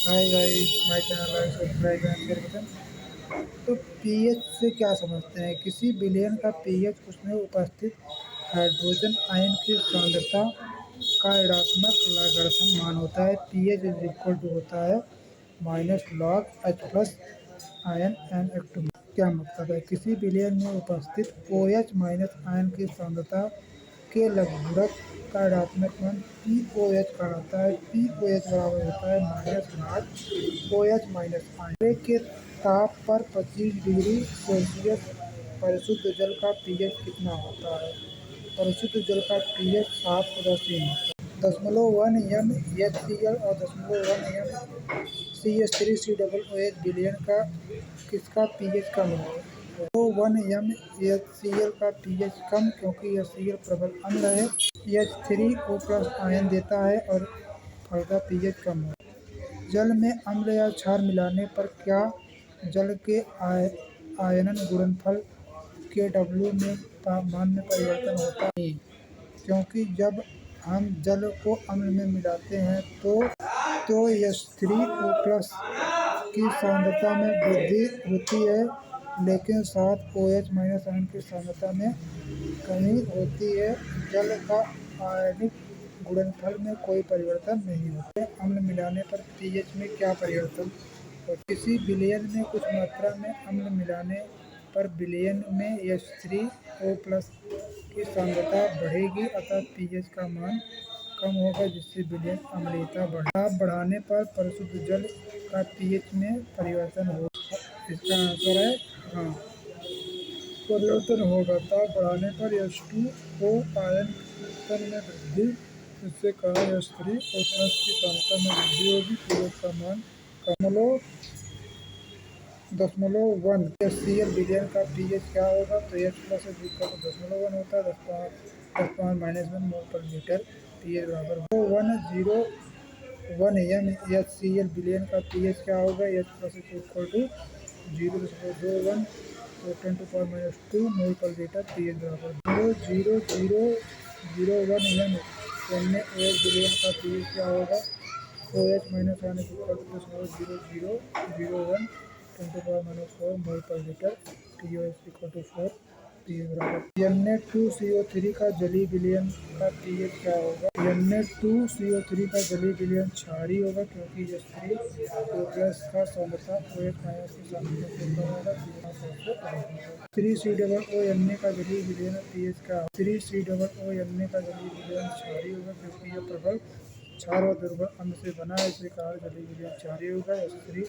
Hi guys, my channel like subscribe and share button. तो pH से क्या समझते हैं? किसी विलयन का पीएच उसमें उपस्थित हाइड्रोजन आयन की सांद्रता का ऋणात्मक लॉगरिथम मान होता है। पीएच इज इक्वल टू होता है minus log H plus ion an act. क्या मतलब है? किसी विलयन में उपस्थित OH माइनस आयन की सांद्रता के लगभग का ऋणात्मक मान POH कहलाता है। POH बराबर होता है minus log OH minus ion के ताप पर 25 डिग्री सेल्सियस परिशुद्ध जल का पीएच कितना होता है? परिशुद्ध जल का पीएच 7 .1 एम HCl और 0.1 एम CH3COOH विलयन का किसका पीएच कम है? तो 1 MHCl का पीएच कम, क्योंकि HCl प्रबल अम्ल है। H3O प्लस आयन देता है और फल पीएच कम है। जल में अम्ल या क्षार मिलाने पर क्या जल के आयनन गुणनफल के W में मान में परिवर्तन होता है? क्योंकि जब हम जल को अम्ल में मिलाते हैं तो H3O प्लस की सांद्रता में वृद्धि होती है, लेकिन साथ OH माइनस आयन की सांद्रता में कमी होती है। जल का आयनिक गुणनफल में कोई परिवर्तन नहीं होता। अम्ल मिलाने पर पीएच में क्या परिवर्तन होता है? किसी विलयन में कुछ मात्रा में अम्ल मिलाने पर विलयन में H3O प्लस की सांद्रता बढ़ेगी, अतः पीएच का मान कम होगा, जिससे विलयन अम्लीयता ताप बढ़ाने पर परिशुद्ध जल का पीएच में परिवर्तन होगा। इसका आंसर है हाँ, परिवर्तन होगा। ताप बढ़ाने पर H2O आयन उत्पन्न में वृद्धि, जिससे कारण H3O प्लस की सांद्रता में वृद्धि होगी। पीएच का मान कम। 0.1 HCl विलयन का पीएच क्या होगा? तो H plus is equal to 0.1 होता है, 10⁻⁻1 मोल पर लीटर। पीएच बराबर 1 एम HCl विलयन का पीएच क्या होगा? H plus is equal to 0.21 तो 10⁻⁻2 मोल पर लीटर। पीएच बराबर 0.0001 एम NaOH विलयन का पीएच क्या होगा? OH minus ion is equal to 0.0001 10⁻⁻4 mole पर litre. TOH equal to 4। PH बराबर Na2CO3 का जलीय विलयन का पीएच क्या होगा? Na2CO3 का जलीय विलयन क्षारीय होगा, क्योंकि H3O प्लस का सांद्रता OH माइनस की सांद्रता से कम होगा। 3COO का जलीय विलयन पीएच क्या होगा? 3COO का जलीय विलयन क्षारीय होगा, क्योंकि यह प्रबल क्षार और दुर्बल अम्ल से बना है, इसी कारण जलीय विलयन क्षारीय होगा।